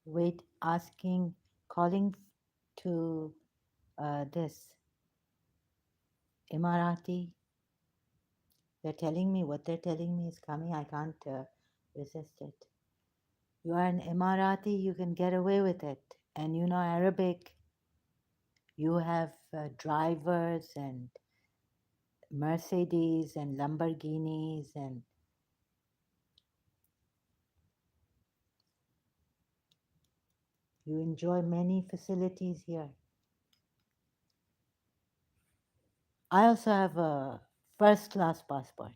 wait, asking, calling to this Emirati. They're telling me what they're telling me is coming. I can't resist it. You are an Emirati, you can get away with it. And you know Arabic, you have drivers and Mercedes and Lamborghinis, and you enjoy many facilities here. I also have a first class passport,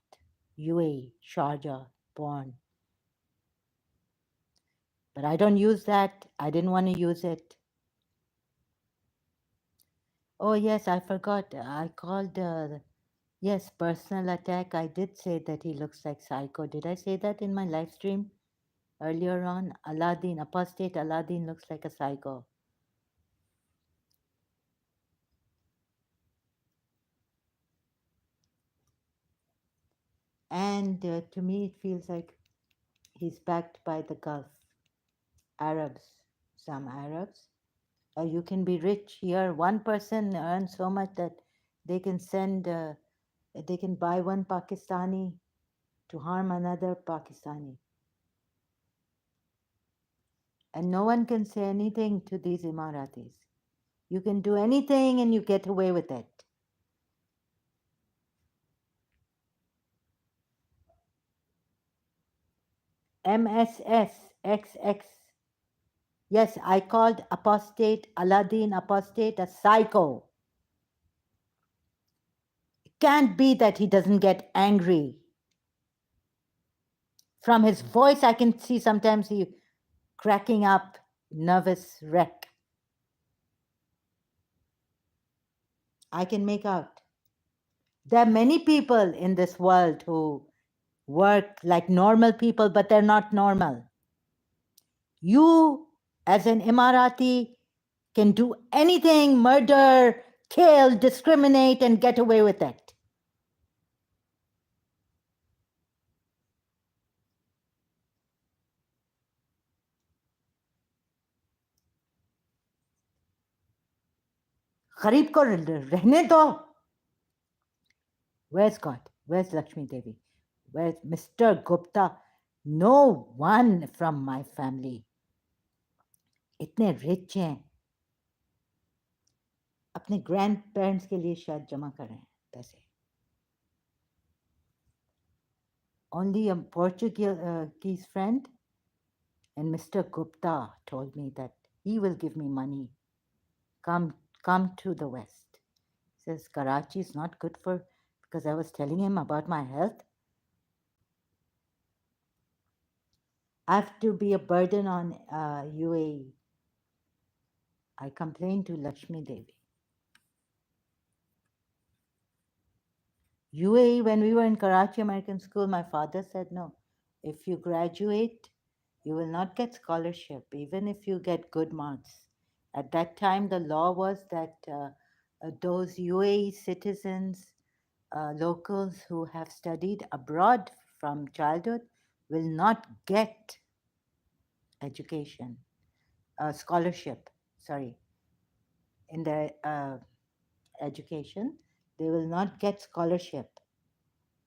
UAE, Sharjah, born. But I don't use that. I didn't want to use it. Oh, yes, I forgot. I called, yes, personal attack. I did say that he looks like Psycho. Did I say that in my live stream earlier on? Aladdin, apostate Aladdin looks like a psycho. And to me, it feels like he's backed by the Gulf Arabs, some Arabs. You can be rich here. One person earns so much that they can send, they can buy one Pakistani to harm another Pakistani. And no one can say anything to these Emiratis. You can do anything and you get away with it. MSS XX. Yes, I called apostate Aladdin apostate a psycho. It can't be that he doesn't get angry. From his voice, I can see sometimes he cracking up, nervous wreck. I can make out. There are many people in this world who work like normal people, but they're not normal. You, as an Emirati, can do anything, murder, kill, discriminate, and get away with it. गरीब को रहने दो. Where's God? Where's Lakshmi Devi? Where's Mr. Gupta? No one from my family. इतने rich हैं. अपने grand parents के लिए शायद जमा कर रहे हैं पैसे. Only a Portuguese friend and Mr. Gupta told me that he will give me money. Come to the West. He says Karachi is not good for, because I was telling him about my health. I have to be a burden on UAE. I complained to Lakshmi Devi. UAE, when we were in Karachi American School, my father said, no, if you graduate, you will not get scholarship, even if you get good marks. At that time, the law was that those UAE citizens, locals who have studied abroad from childhood, will not get education, scholarship, sorry, in their education. They will not get scholarship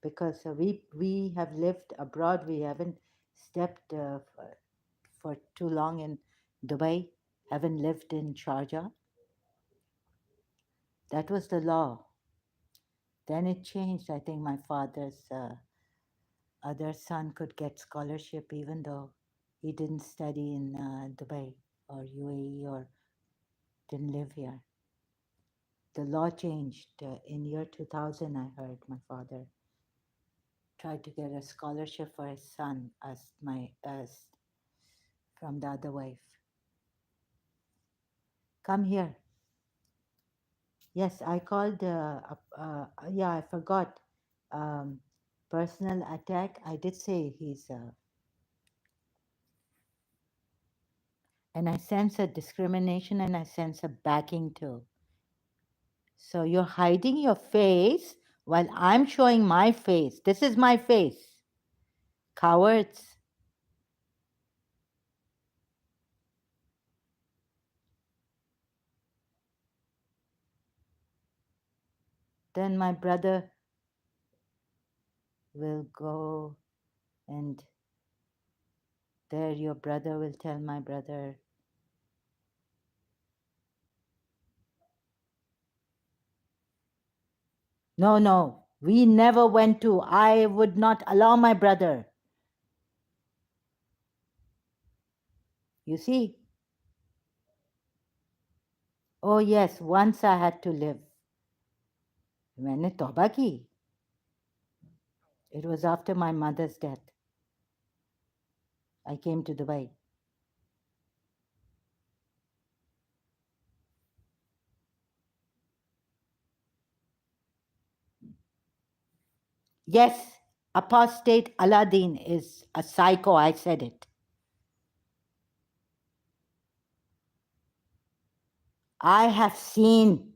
because we have lived abroad. We haven't stepped for too long in Dubai, haven't lived in Sharjah. That was the law. Then it changed. I think my father's other son could get scholarship even though he didn't study in Dubai or UAE or didn't live here. The law changed in year 2000. I heard my father tried to get a scholarship for his son as from the other wife. Come here. Yes, I called. Yeah, I forgot. Um, Personal attack. I did say he's. And I sense a discrimination and I sense a backing too. So you're hiding your face while I'm showing my face. This is my face. Cowards. then my brother will go, and there your brother will tell my brother, no, no, we never went to. I would not allow my brother. You see? Oh, yes, once I had to live. मैंने तौबा की. It was after my mother's death. I came to Dubai. Yes, apostate Aladdin is a psycho. I said it. I have seen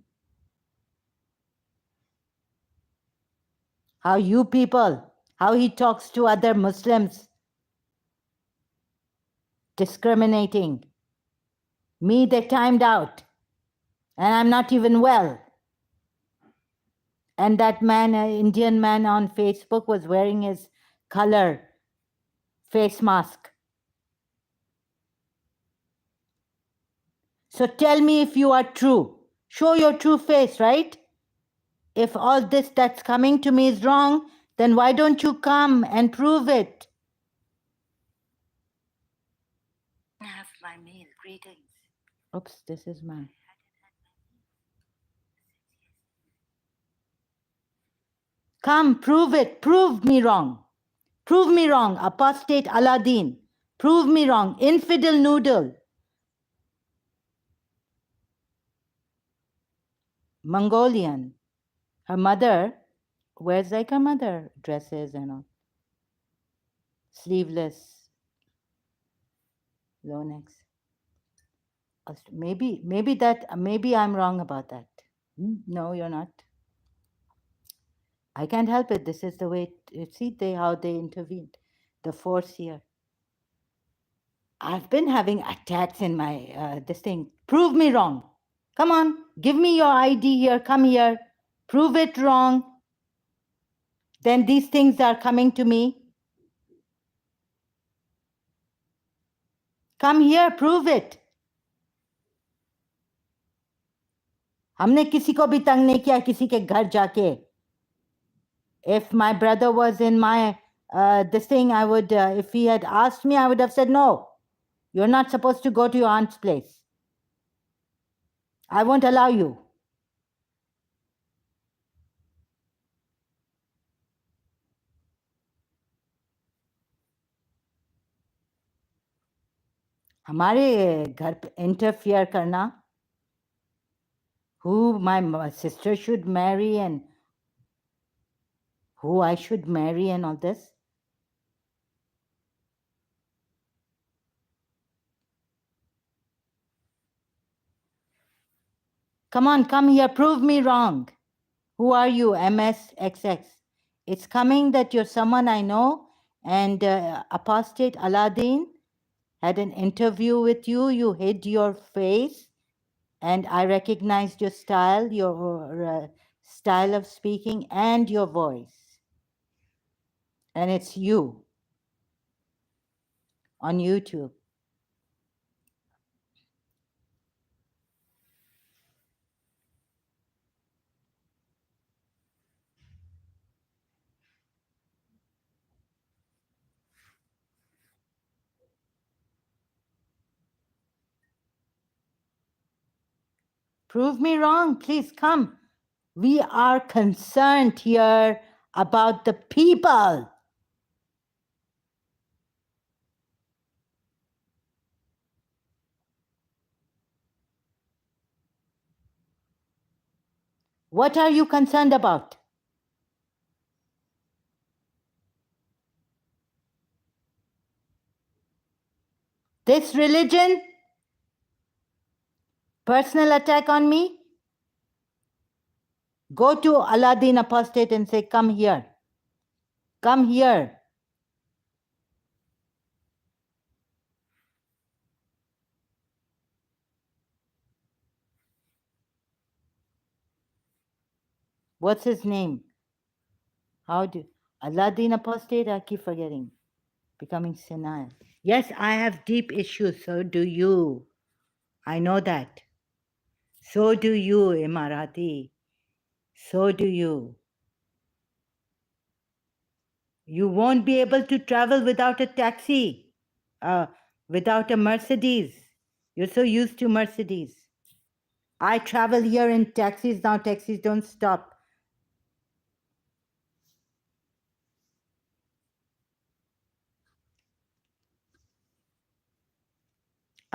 how you people, how he talks to other Muslims, discriminating. Me, they timed out, and I'm not even well. And that man, Indian man on Facebook, was wearing his color face mask. So tell me if you are true. Show your true face, right? If all this that's coming to me is wrong, then why don't you come and prove it? I have my meal. Greetings. Oops, this is my. Come, prove it. Prove me wrong. Prove me wrong. Apostate Aladdin. Prove me wrong. Infidel noodle. Mongolian. Her mother wears like her mother dresses and all. Sleeveless, low necks. Maybe I'm wrong about that. No, you're not. I can't help it. This is the way. See how they intervened. The force here. I've been having attacks in my this thing. Prove me wrong. Come on, give me your ID here. Come here. Prove it wrong. Then these things are coming to me. Come here, prove it. हमने किसी को भी तंग नहीं किया किसी के घर जाके. If my brother was in my this thing, I would, if he had asked me, I would have said, no, you're not supposed to go to your aunt's place. I won't allow you. हमारे घर पे interfere करना, who my sister should marry and who I should marry and all this. Come on, come here, prove me wrong. Who are you, MSXX? It's coming that you're someone I know, and apostate Aladdin had an interview with you. You hid your face, and I recognized your style, your style of speaking, and your voice. And it's you on YouTube. Prove me wrong, please come. We are concerned here about the people. What are you concerned about? This religion? Personal attack on me? Go to Aladdin apostate and say, come here. Come here. What's his name? How do Aladdin apostate? I keep forgetting. Becoming senile. Yes, I have deep issues. So do you. I know that. So do you, Emirati. So do you. You won't be able to travel without a taxi, uh, without a Mercedes. You're so used to Mercedes. I travel here in taxis now. Taxis don't stop.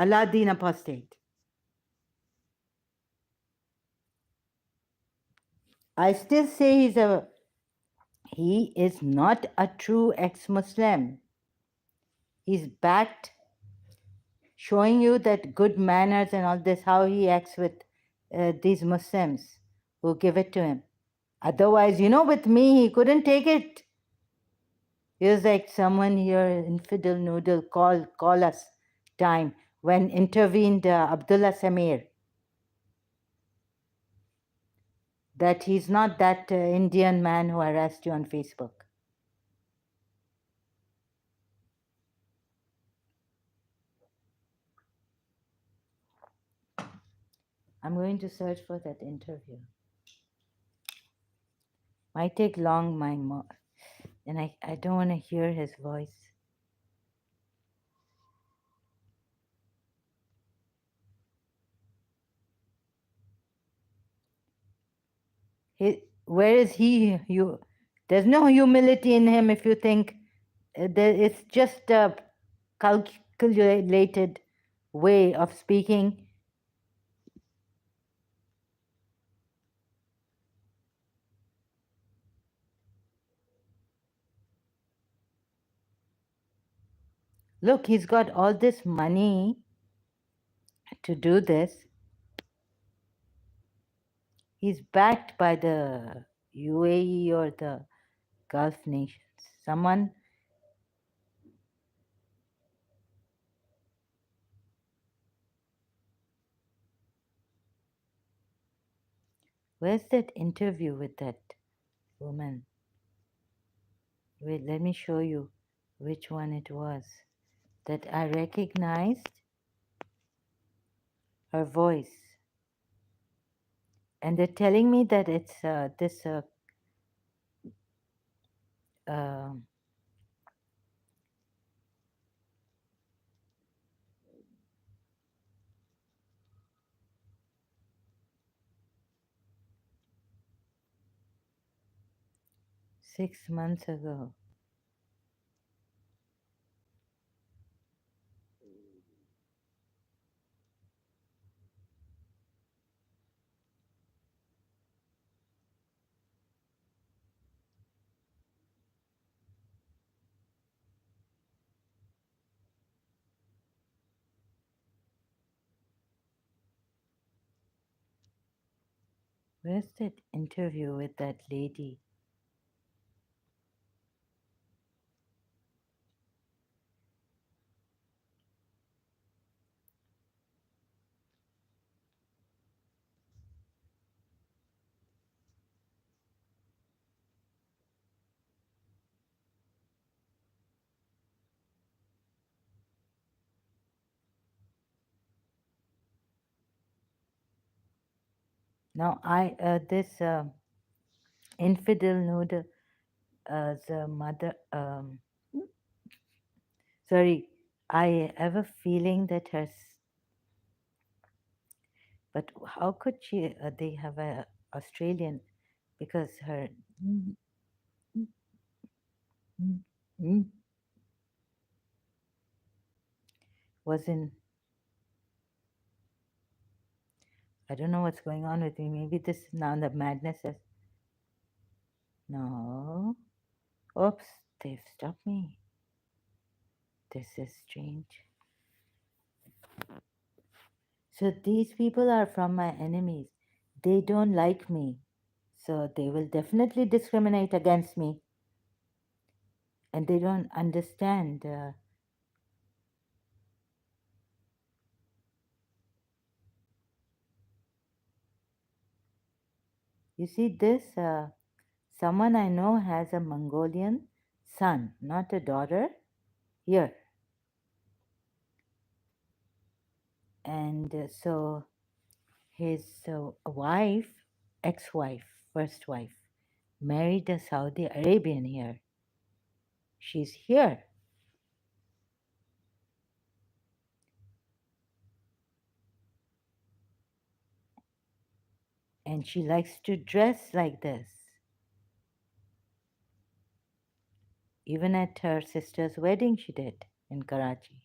Aladdin apostate. I still say he is not a true ex-Muslim. He's backed, showing you that good manners and all this, how he acts with these Muslims who give it to him. Otherwise, with me, he couldn't take it. He was like someone here, infidel noodle, call us time when intervened Abdullah Samir. That he's not that Indian man who harassed you on Facebook. I'm going to search for that interview. Might take long, and I don't want to hear his voice. Where is he? There's no humility in him if you think it's just a calculated way of speaking. Look, he's got all this money to do this. He's backed by the UAE or the Gulf nations. Someone, where's that interview with that woman? Wait, let me show you which one it was that I recognized her voice. And they're telling me that it's this uh, 6 months ago. Where's that interview with that lady? Now, this infidel noodle, the mother, sorry, I have a feeling that but how could she, they have a Australian, because her was in, I don't know what's going on with me. Maybe this now the madness is, no. Oops, they've stopped me. This is strange. So these people are from my enemies. They don't like me. So they will definitely discriminate against me. And they don't understand. You see, this someone I know has a Mongolian son, not a daughter, here. And so his wife, ex wife, first wife, married a Saudi Arabian here. She's here. And she likes to dress like this. Even at her sister's wedding, she did in Karachi.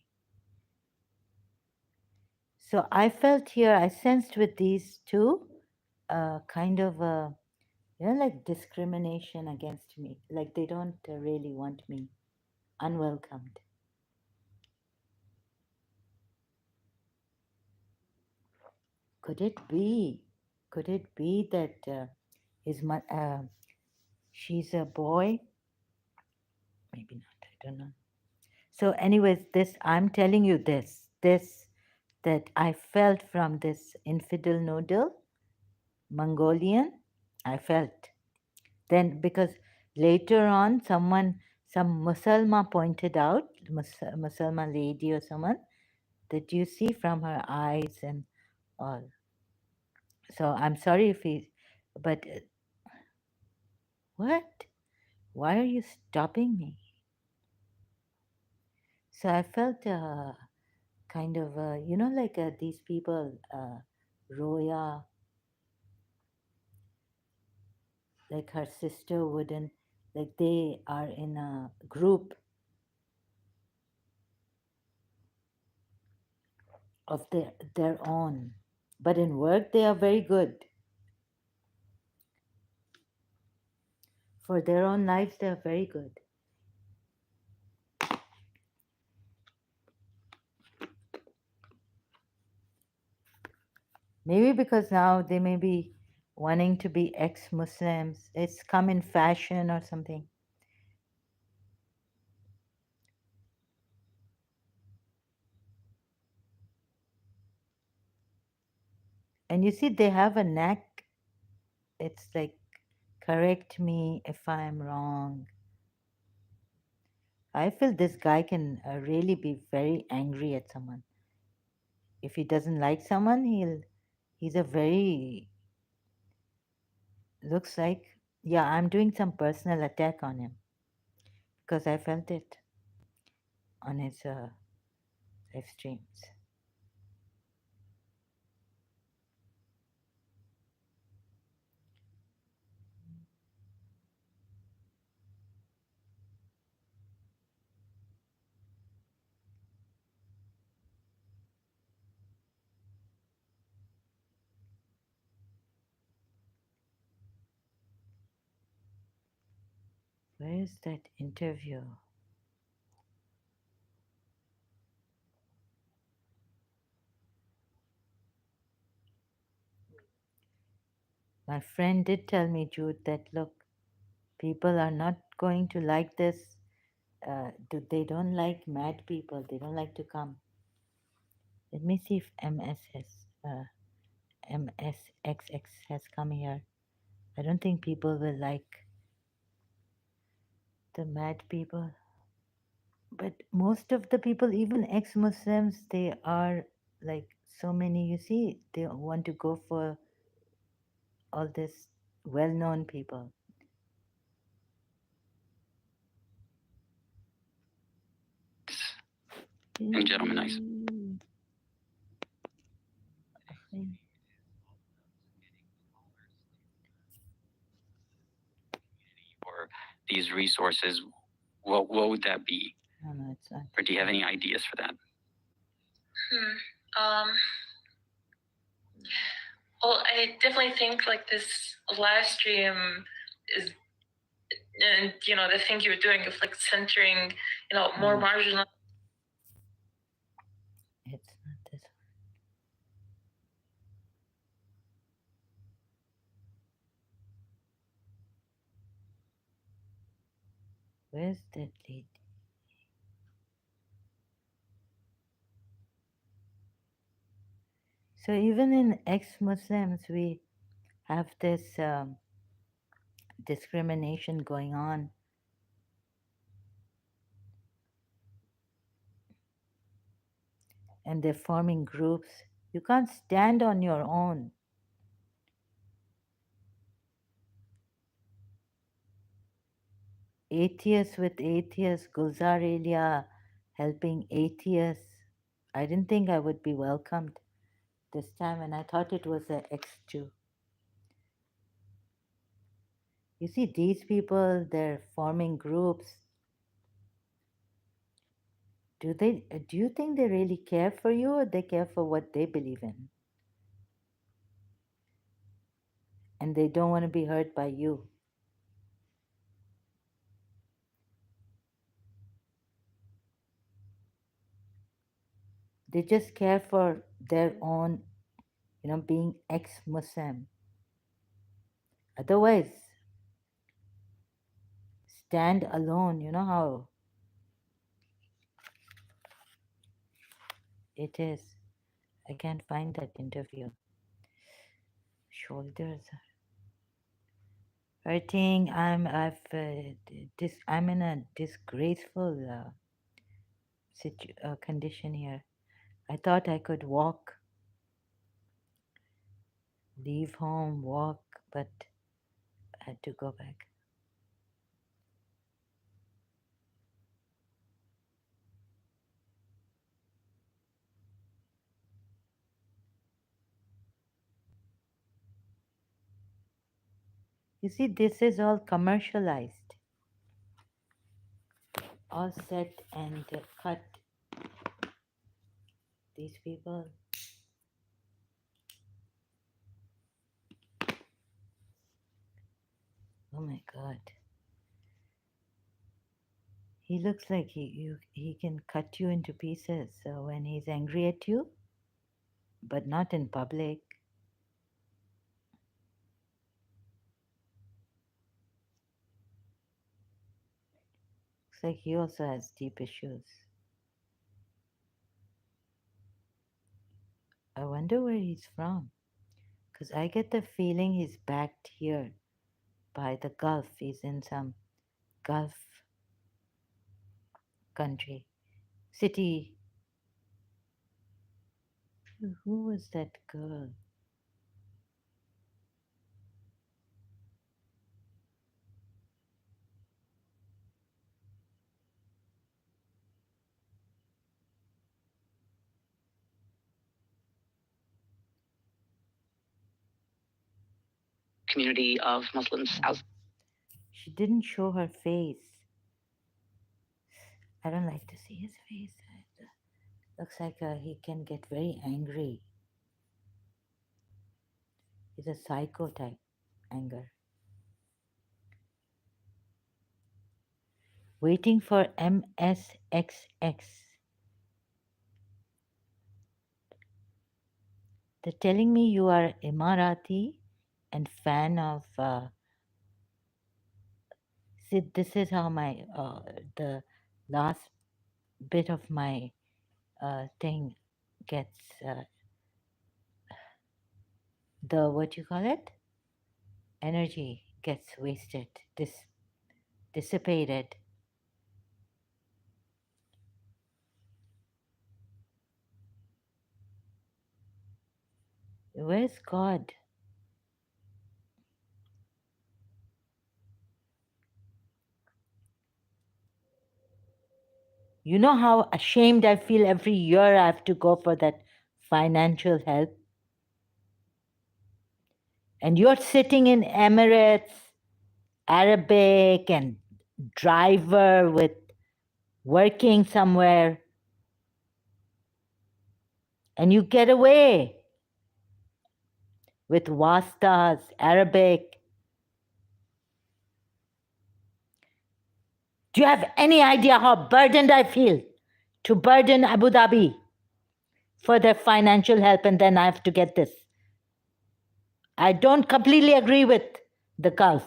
So I felt here, I sensed with these two kind of like discrimination against me. Like they don't really want me unwelcomed. Could it be? Could it be that his she's a boy? Maybe not. I don't know. So, anyways, this I'm telling you this that I felt from this infidel noodle, Mongolian. I felt then because later on some Musalma pointed out, Musalma lady or someone, that you see from her eyes and all. So I'm sorry if he, but what? Why are you stopping me? So I felt kind of, like these people, Roya, like her sister wouldn't, like they are in a group of their own. But in work, they are very good. For their own lives, they are very good. Maybe because now they may be wanting to be ex Muslims. It's come in fashion or something. And you see, they have a knack. It's like, correct me if I'm wrong. I feel this guy can really be very angry at someone. If he doesn't like someone, he's a very, looks like, yeah, I'm doing some personal attack on him because I felt it on his live streams. Where is that interview? My friend did tell me, Jude, that look, people are not going to like this. They don't like mad people. They don't like to come. Let me see if MSXX has come here. I don't think people will like the mad people. But most of the people, even ex Muslims, they are like so many. You see, they want to go for all this well known people. And gentlemen, I or these resources, what would that be? No, no, it's not. Or do you have any ideas for that? Well, I definitely think like this live stream is, and the thing you're doing of like centering, more marginal. It's not this one. Where's that lady? So even in ex-Muslims, we have this discrimination going on. And they're forming groups. You can't stand on your own. Atheists with atheists, Gulzar Elia helping atheists. I didn't think I would be welcomed this time, and I thought it was an X2. You see, these people, they're forming groups. Do you think they really care for you, or they care for what they believe in? And they don't want to be hurt by you. They just care for their own, being ex-Muslim. Otherwise, stand alone. You know how it is. I can't find that interview. Shoulders are hurting. I'm in a disgraceful condition here. I thought I could walk, leave home, walk, but I had to go back. You see, this is all commercialized, all set and cut. These people. Oh my God. He looks like he can cut you into pieces when he's angry at you, but not in public. Looks like he also has deep issues. I wonder where he's from, because I get the feeling he's backed here by the Gulf. He's in some Gulf country, city. Who was that girl? Community of Muslims out. She didn't show her face. I don't like to see his face. Looks like he can get very angry. He's a psycho type anger. Waiting for MSXX. They're telling me you are Emirati and fan of. See, this is how my the last bit of my thing gets the what you call it energy gets wasted, dissipated. Where's God? You know how ashamed I feel every year I have to go for that financial help? And you're sitting in Emirates, Arabic, and driver with working somewhere, and you get away with wastas, Arabic. Do you have any idea how burdened I feel to burden Abu Dhabi for their financial help, and then I have to get this? I don't completely agree with the Gulf.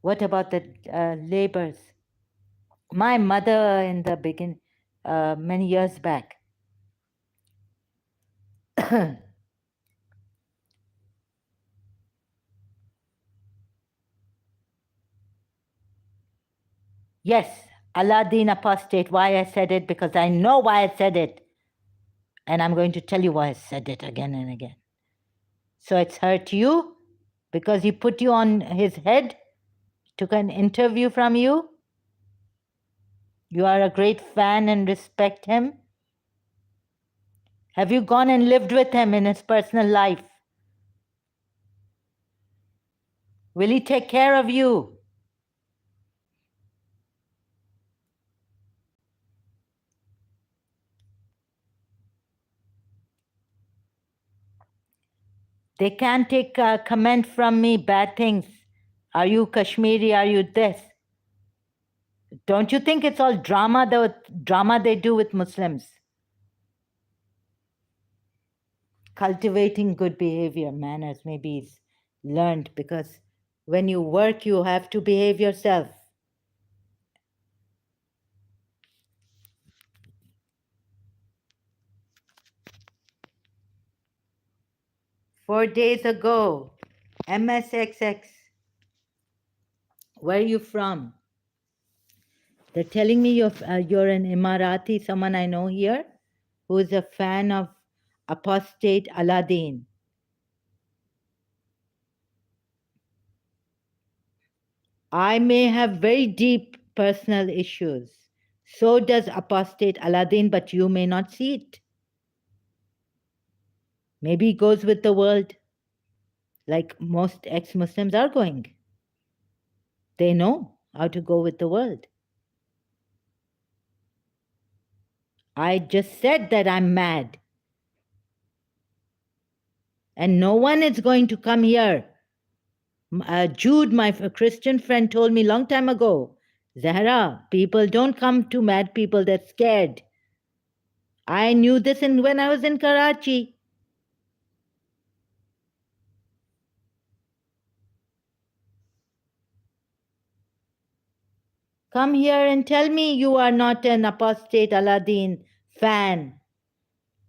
What about the labors? My mother, in the begin, many years back, yes, Aladdin apostate. Why I said it? Because I know why I said it. And I'm going to tell you why I said it again and again. So it's hurt you because he put you on his head, took an interview from you. You are a great fan and respect him. Have you gone and lived with him in his personal life? Will he take care of you? They can't take comment from me, bad things. Are you Kashmiri? Are you this? Don't you think it's all drama, the drama they do with Muslims? Cultivating good behavior, manners, maybe is learned because when you work, you have to behave yourself. Four days ago, MSXX, where are you from? They're telling me you're an Emirati, someone I know here, who is a fan of apostate Aladdin. I may have very deep personal issues. So does apostate Aladdin, but you may not see it. Maybe he goes with the world like most ex Muslims are going. They know how to go with the world. I just said that I'm mad. And no one is going to come here. Jude, my Christian friend, told me long time ago, Zahra, people don't come to mad people, they're scared. I knew this when I was in Karachi. Come here and tell me you are not an apostate Aladdin fan.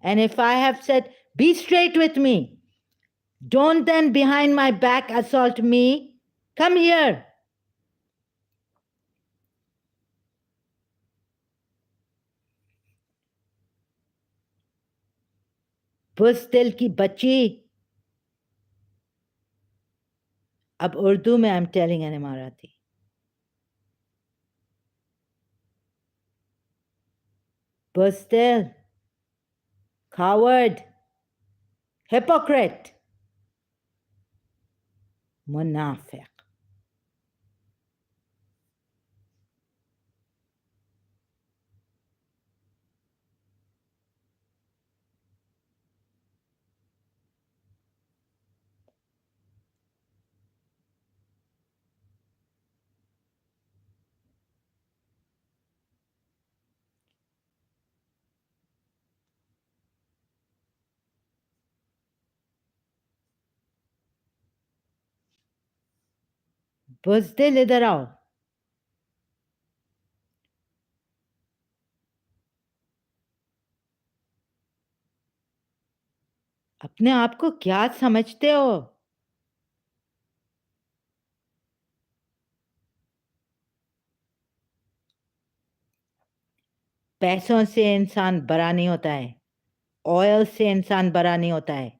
And if I have said, be straight with me, don't then behind my back assault me. Come here. बुज़दिल की बच्ची. अब उर्दू में I'm telling an Emirati. बुज़दिल. Coward. Hypocrite. Munafiq. बुज़दिल इधर आओ. अपने आप को क्या समझते हो? पैसों से इंसान बड़ा नहीं होता है. ऑयल से इंसान बड़ा नहीं होता है.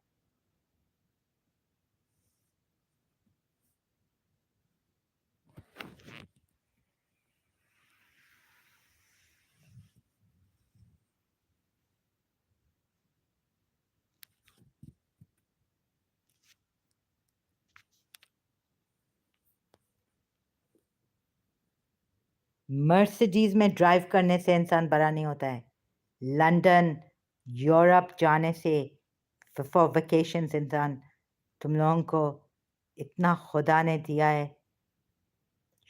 मर्सिडीज में ड्राइव करने से इंसान बड़ा नहीं होता है. लंदन, यूरोप जाने से फॉर वेकेशंस इंसान, तुम लोगों को इतना खुदा ने दिया है,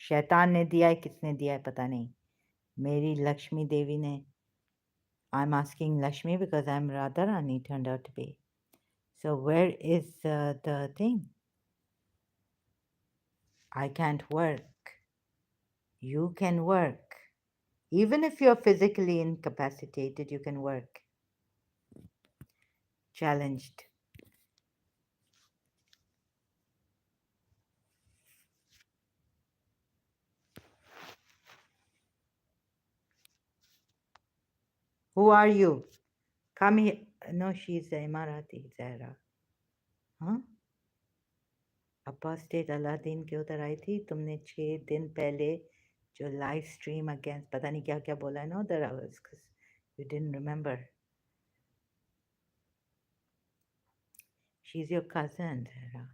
शैतान ने दिया है, किसने दिया है पता नहीं. मेरी लक्ष्मी देवी ने. I'm asking Lakshmi because I'm Radharani turned out to be. So where is the thing? I can't work. You can work. Even if you're physically incapacitated, you can work. Challenged. Who are you? Come here. No, she's a Emirati, Zahra. हाँ apostate Aladdin के उधर आई थी तुमने 6 दिन पहले जो live stream against पता नहीं क्या क्या बोला है ना उधर you didn't remember she is your cousin Zahra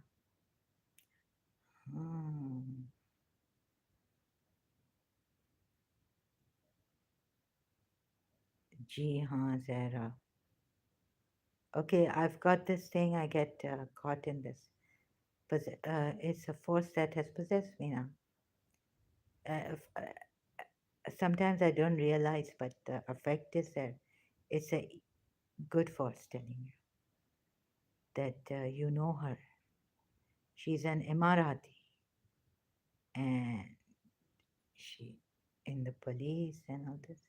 ji हाँ Zahra okay I've got this thing I get caught in this but it's a force that has possessed me now sometimes I don't realize but the effect is there it's a good force telling you that you know her. She's an Emirati and she in the police and all this.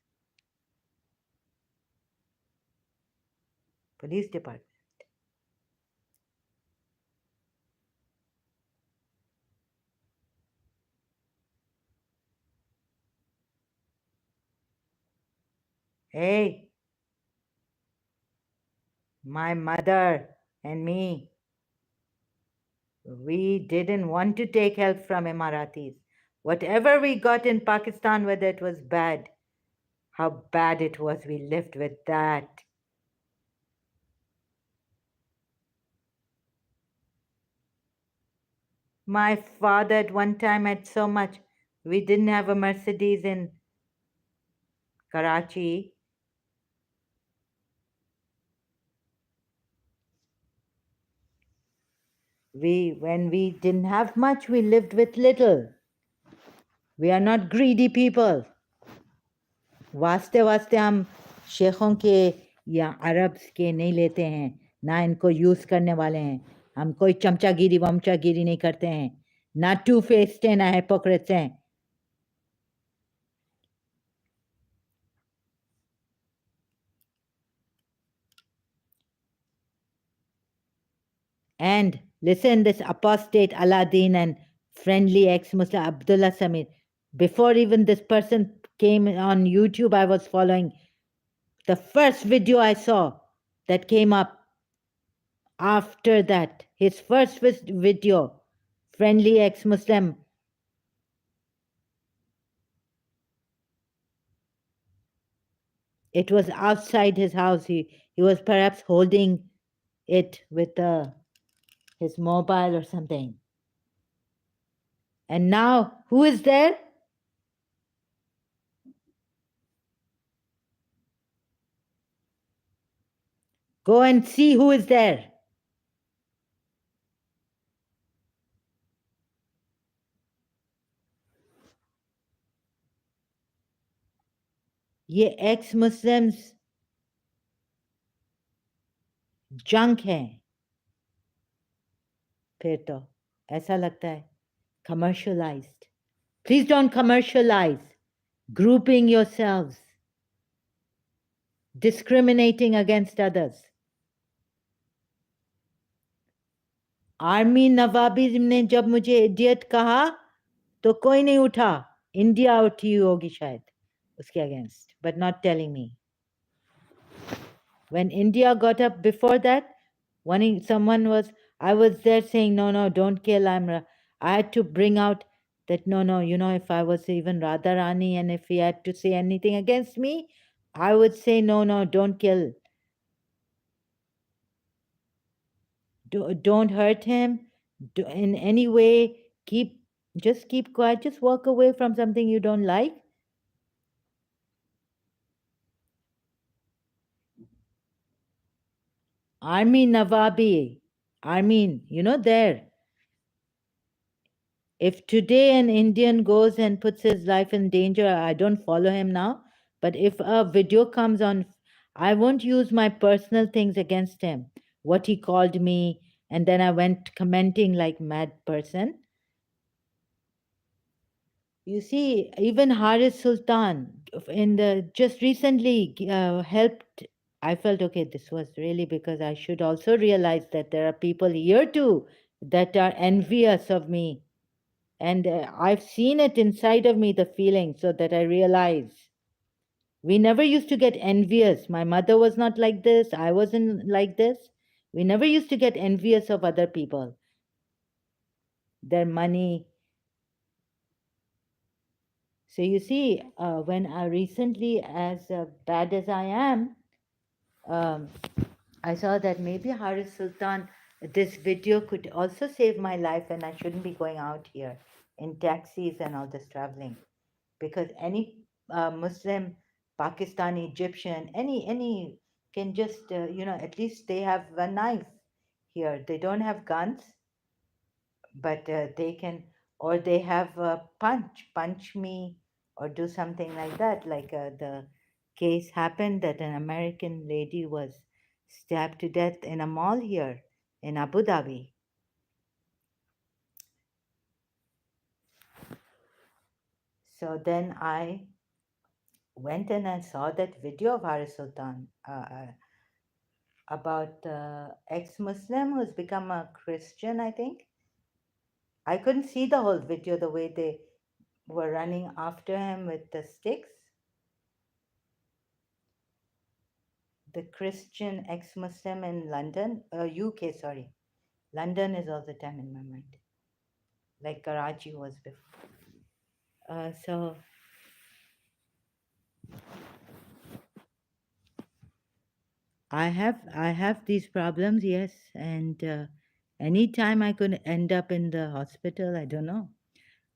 Police department. Hey, my mother and me, we didn't want to take help from Emiratis. Whatever we got in Pakistan, whether it was bad, how bad it was, we lived with that. My father at one time had so much. We didn't have a Mercedes in Karachi. When we didn't have much, we lived with little. We are not greedy people. वास्ते वास्ते हम शेखों के या Arabs के नहीं लेते हैं ना इनको यूज़ करने वाले हैं हम कोई चमचागिरी वमचागिरी नहीं करते हैं ना टू फेस्ड हैं ना hypocrites हैं and listen this apostate Aladdin and friendly ex-Muslim Abdullah Samir before even this person came on YouTube I was following the first video I saw that came up after that his first video friendly ex-Muslim it was outside his house he was perhaps holding it with his mobile or something and now who is there go and see who is there ये x Muslims junk हैं फिर तो ऐसा लगता है commercialized please don't commercialize grouping yourselves discriminating against others army नवाबी ने जब मुझे इडियट कहा तो कोई नहीं उठा इंडिया उठी होगी शायद उसके against but not telling me when India got up before that someone was I was there saying no don't kill I had to bring out that no if I was even Radharani and if he had to say anything against me I would say no don't kill don't hurt him in any way just keep quiet just walk away from something you don't like army Nawabi Armin there if today an Indian goes and puts his life in danger, I don't follow him now. But if a video comes on, I won't use my personal things against him. What he called me, and then I went commenting like mad person. You see, even Haris Sultan in the just recently helped. I felt okay. This was really because I should also realize that there are people here too that are envious of me, and I've seen it inside of me, the feeling, so that I realize we never used to get envious. My mother was not like this. I wasn't like this. We never used to get envious of other people, their money. So you see, when I recently, as bad as I am, um, I saw that maybe Haris Sultan, this video could also save my life, and I shouldn't be going out here in taxis and all this traveling, because any Muslim, Pakistani, Egyptian, any can just at least they have a knife here. They don't have guns, but they can, or they have a punch me, or do something like that. Like the case happened that an American lady was stabbed to death in a mall here in Abu Dhabi. So then I went and I saw that video of Haris Sultan about ex-Muslim who's become a Christian, I think. I couldn't see the whole video the way they were running after him with the sticks. The Christian ex-Muslim in London, UK, sorry. London is all the time in my mind, like Karachi was before. So I have these problems, yes, and anytime I could end up in the hospital, I don't know.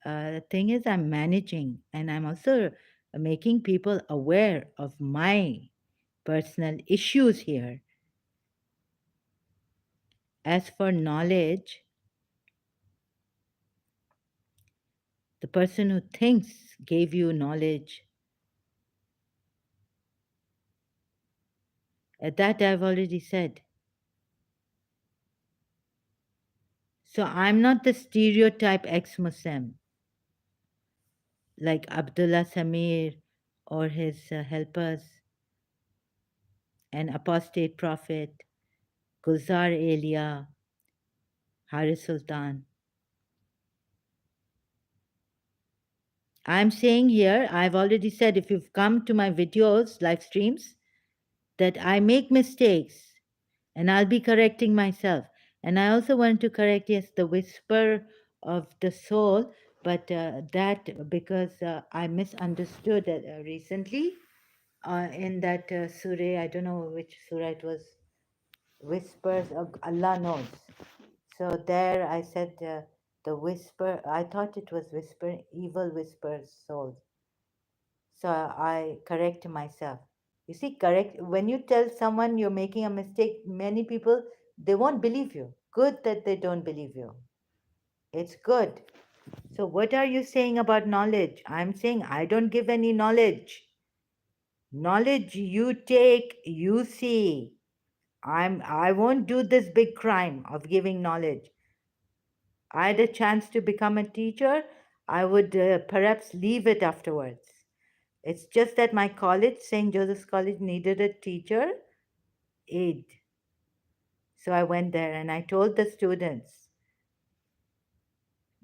The thing is, I'm managing, and I'm also making people aware of my personal issues here. As for knowledge, the person who thinks gave you knowledge, that I've already said. So I'm not the stereotype ex Muslim like Abdullah Samir or his helpers, an apostate prophet, Gulzar Elia, Haris Sultan. I'm saying here, I've already said if you've come to my videos, live streams, that I make mistakes and I'll be correcting myself. And I also want to correct, yes, the whisper of the soul, but that because I misunderstood it recently in that surah, I don't know which surah it was, whispers of Allah knows. So there I said the whisper, I thought it was whisper, evil whispers souls. So I correct myself. You see, correct when you tell someone you're making a mistake, many people they won't believe you. Good that they don't believe you. It's good. So what are you saying about knowledge? I'm saying I don't give any knowledge. Knowledge you take, you see. I won't do this big crime of giving knowledge. I had a chance to become a teacher, I would perhaps leave it afterwards. It's just that my college, St. Joseph's College, needed a teacher aide. So I went there and I told the students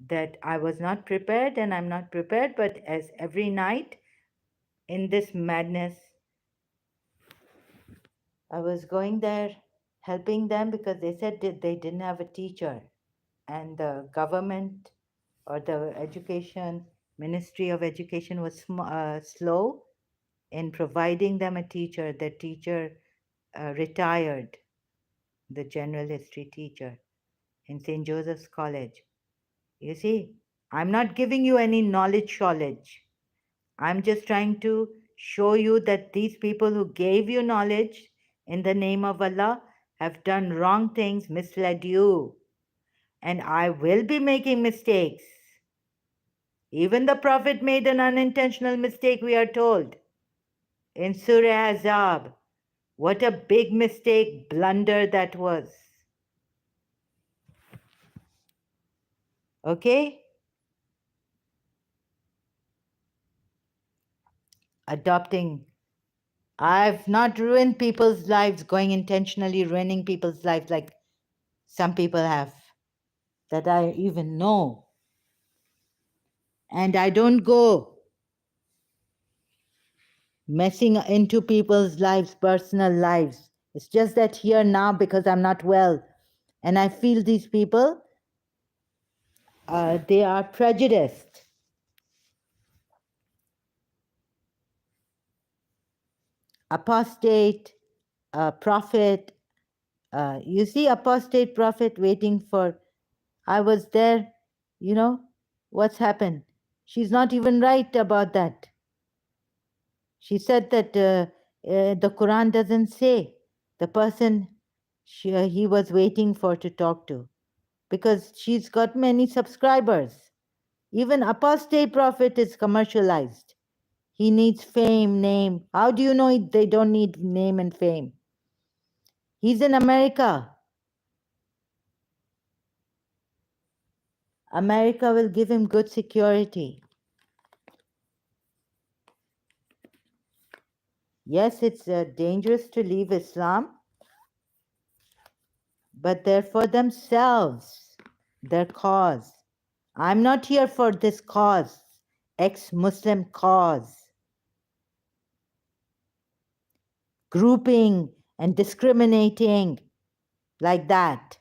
that I was not prepared and I'm not prepared, but as every night in this madness, I was going there helping them because they said that they didn't have a teacher. And the government or the education, Ministry of Education was slow in providing them a teacher. The teacher retired, the general history teacher in St. Joseph's College. You see, I'm not giving you any knowledge. I'm just trying to show you that these people who gave you knowledge in the name of Allah have done wrong things, misled you. And I will be making mistakes. Even the Prophet made an unintentional mistake, we are told. In Surah Azab, what a big mistake, blunder that was. Okay? adopting. I've not ruined people's lives, going intentionally ruining people's lives like some people have that I even know. And I don't go messing into people's lives, personal lives. It's just that here now, because I'm not well, and I feel these people, they are prejudiced. Apostate, prophet. You see, apostate prophet waiting for. I was there, you know, what's happened? She's not even right about that. She said that the Quran doesn't say the person he was waiting for to talk to, because she's got many subscribers. Even apostate prophet is commercialized. He needs fame, name. How do you know they don't need name and fame? He's in America. America will give him good security. Yes, it's dangerous to leave Islam, but they're for themselves, their cause. I'm not here for this cause, ex-Muslim cause, grouping and discriminating like that.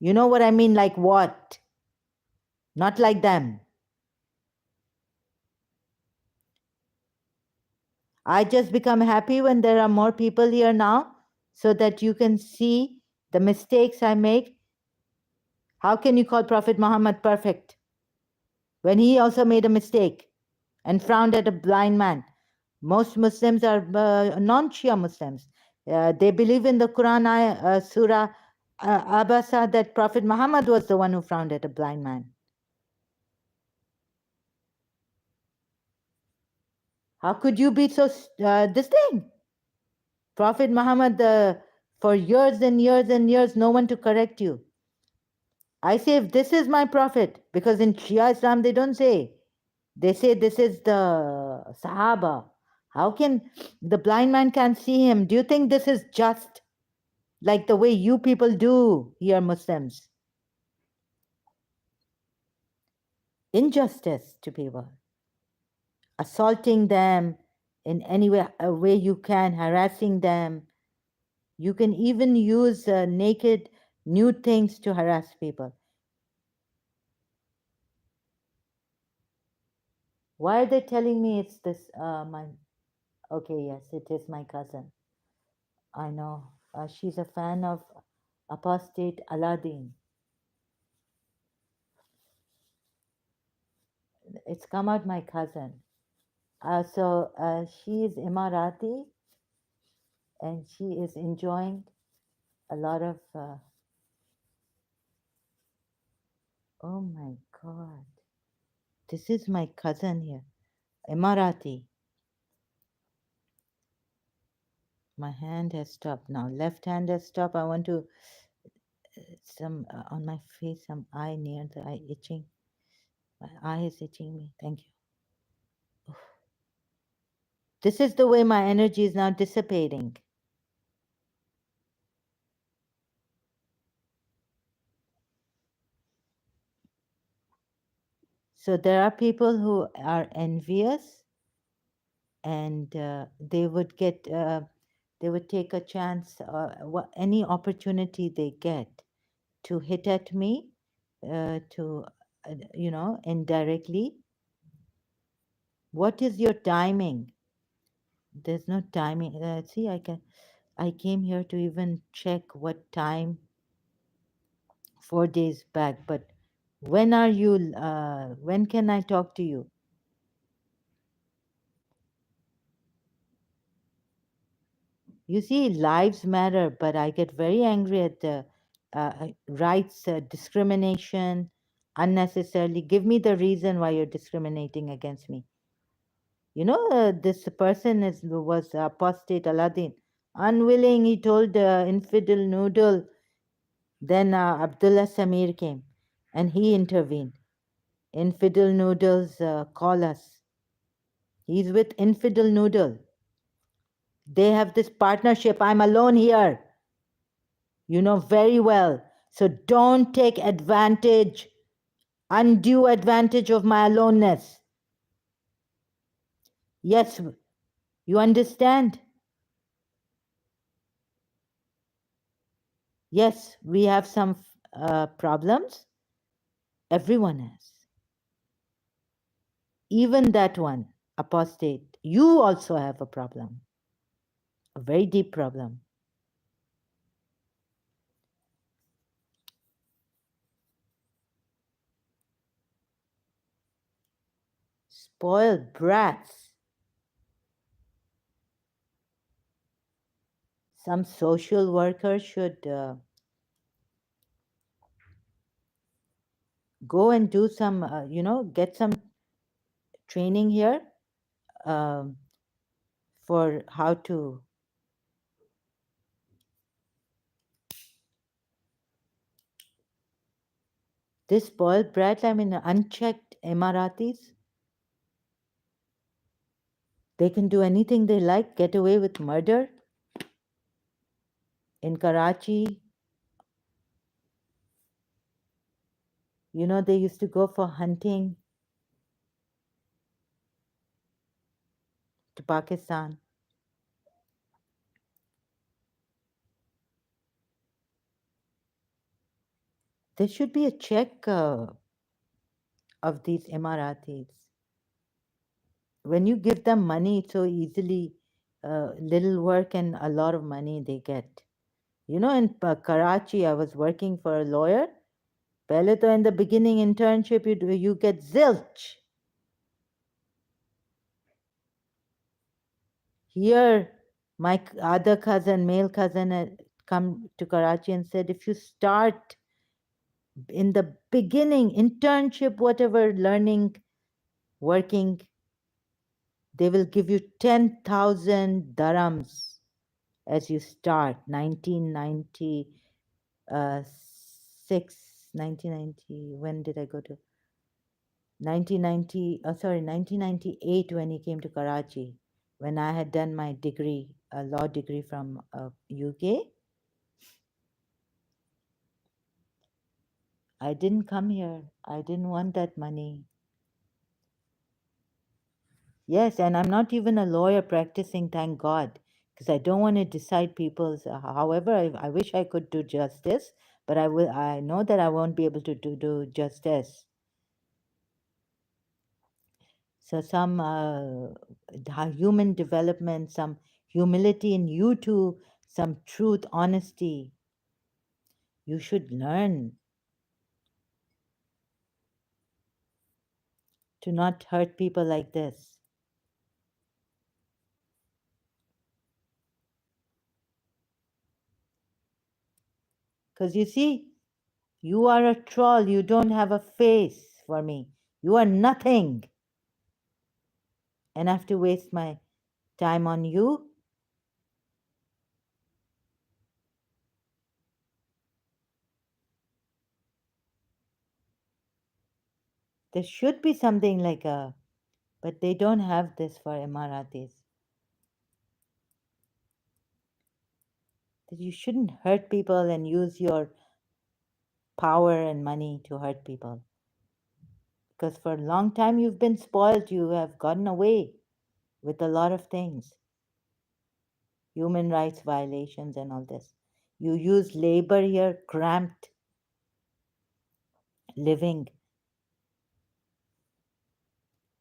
You know what I mean? Like what? Not like them. I just become happy when there are more people here now so that you can see the mistakes I make. How can you call Prophet Muhammad perfect when he also made a mistake and frowned at a blind man? Most Muslims are non-Shia Muslims. They believe in the Quran Surah Abasa that Prophet Muhammad was the one who frowned at a blind man. How could you be so this thing? Prophet Muhammad, for years and years and years, no one to correct you. I say, if this is my prophet, because in Shia Islam they don't say, they say this is the Sahaba. How can the blind man can't see him? Do you think this is just like the way you people do here, Muslims? Injustice to people, assaulting them in any way, a way you can, harassing them. You can even use naked, nude things to harass people. Why are they telling me it's this? My okay, yes, it is my cousin. I know. She's a fan of apostate Aladdin. It's come out my cousin. She is Emirati, and she is enjoying a lot of. Oh my God, this is my cousin here, Emirati. My hand has stopped now. Left hand has stopped. I want to some on my face, some eye near the eye itching. My eye is itching me. Thank you. This is the way my energy is now dissipating. So there are people who are envious, and they would take a chance, any opportunity they get to hit at me, to indirectly. What is your timing? There's no timing. See, I came here to even check what time 4 days back, but when are you? When can I talk to you? You see, lives matter, but I get very angry at the rights discrimination unnecessarily. Give me the reason why you're discriminating against me. You know, this person was apostate Aladdin, unwilling. He told infidel Noodle. Then Abdullah Samir came, and he intervened. Infidel Noodles call us. He's with Infidel Noodle. They have this partnership. I'm alone here. You know very well. So don't take advantage, undue advantage of my aloneness. Yes, you understand? Yes, we have some problems. Everyone has. Even that one, apostate. You also have a problem, a very deep problem. Spoiled brats. Some social worker should go and do some, get some training here um, for how to. This spoiled brat, I mean, unchecked Emiratis, they can do anything they like, get away with murder. In Karachi, they used to go for hunting to Pakistan. There should be a check of these Emiratis. When you give them money so easily, little work and a lot of money they get. In Karachi, I was working for a lawyer. Pehle to in the beginning internship, you get zilch. Here, my other cousin, male cousin, had come to Karachi and said, if you start in the beginning, internship, whatever, learning, working, they will give you 10,000 dirhams as you start. 1990, when did I go to? 1998 when he came to Karachi, when I had done my degree, a law degree from UK. I didn't come here. I didn't want that money. Yes, and I'm not even a lawyer practicing, thank God, because I don't want to decide people's. However, I wish I could do justice, but I will. I know that I won't be able to do justice. So some human development, some humility in you too, some truth, honesty. You should learn to not hurt people like this. Because you see, you are a troll. You don't have a face for me. You are nothing. And I have to waste my time on you. There should be something like a, but they don't have this for Emiratis. That you shouldn't hurt people and use your power and money to hurt people. Because for a long time you've been spoiled, you have gotten away with a lot of things, human rights violations and all this. You use labor here, cramped living.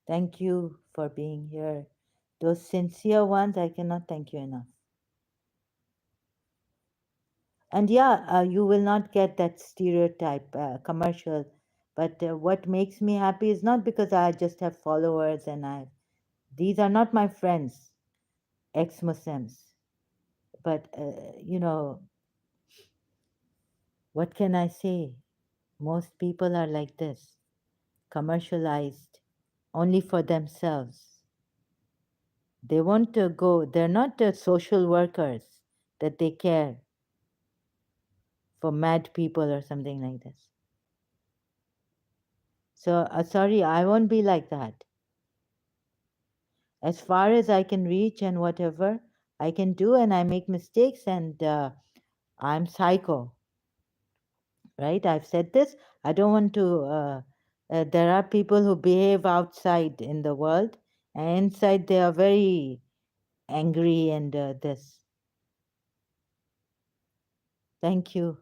Thank you for being here. Those sincere ones, I cannot thank you enough. And yeah, you will not get that stereotype commercial. But what makes me happy is not because I just have followers and these are not my friends, ex-Muslims. But, what can I say? Most people are like this, commercialized only for themselves. They want to go, they're not the social workers that they care for mad people or something like this. So, sorry, I won't be like that. as far as I can reach and whatever I can do, and I make mistakes, and I'm psycho, right? I've said this. I don't want to. There are people who behave outside in the world, and inside they are very angry and this. Thank you.